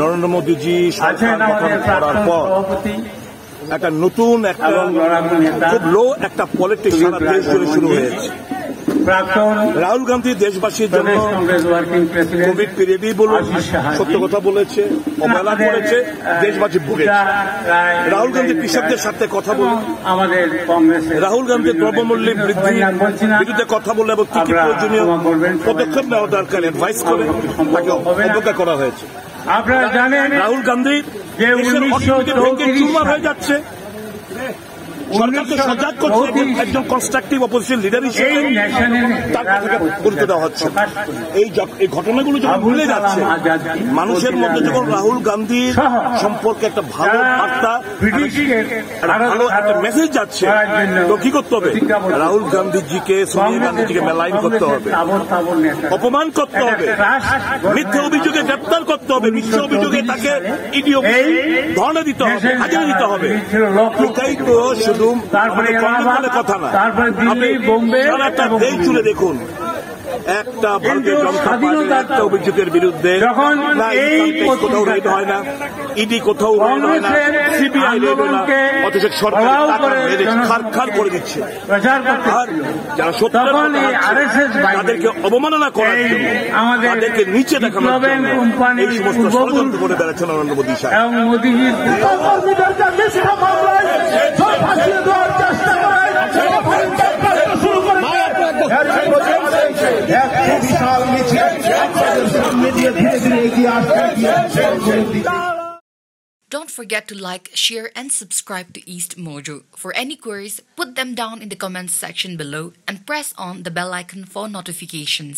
নরেন্দ্র মোদীজি সরকার গঠন করার পর একটা নতুন খুব লো একটা পলিটিক্স সারা দেশ জুড়ে শুরু হয়েছে। রাহুল গান্ধী দেশবাসীর জন্য কোভিড পিরিয়ডই বলুন, সত্য কথা বলেছে, অবহেলা করেছে, দেশবাসী ভুগেছে। রাহুল গান্ধী কৃষকদের সাথে কথা বলে, রাহুল গান্ধী দ্রব্যমূল্যের বৃদ্ধির বিরুদ্ধে কথা বলে এবং কি প্রয়োজনীয় পদক্ষেপ নেওয়া দরকার অ্যাডভাইস করে তাকে অবজ্ঞা করা হয়েছে। আপনারা জানেন রাহুল গান্ধী চুরমার হয়ে যাচ্ছে, সরকারকে সজাগ করছে, একজন কনস্ট্রাকটিভ অপোজিশন লিডার হিসেবে তার কথাকে গুরুত্ব দেওয়া হচ্ছে। এই ঘটনাগুলো যখন ভুলে যাচ্ছে, মানুষের মধ্যে যখন রাহুল গান্ধীর সম্পর্কে একটা ভালো বার্তা, ভালো একটা মেসেজ যাচ্ছে, তো কি করতে হবে? রাহুল গান্ধীজিকে, সোনিয়া গান্ধীজিকে মেলাইন করতে হবে, অপমান করতে হবে, মিথ্যা অভিযোগে গ্রেপ্তার করতে হবে, মিথ্যা অভিযোগে তাকে ইডি ধর্ণা দিতে হবে, হাজিরা দিতে হবে। এটাই তো শুধু কথা না। আপনি সারাটা দেশ জুড়ে দেখুন, একটা ভারতীয় জনতা পার্টির একটা অভিযোগের বিরুদ্ধে কোথাও রেড হয় না, ইডি কোথাও রেড হয় না, সিবিআই রেড হয় না, অথচ সরকার খার করে দিচ্ছে। আর যারা সত্য তাদেরকে অবমাননা করার জন্য, তাদেরকে নিচে দেখানোর জন্য এই সমস্ত ষড়যন্ত্র করে বেড়াচ্ছে নরেন্দ্র মোদী সাহেব। Don't forget to like, share and subscribe to East Mojo. For any queries, put them down in the comments section below and press on the bell icon for notifications.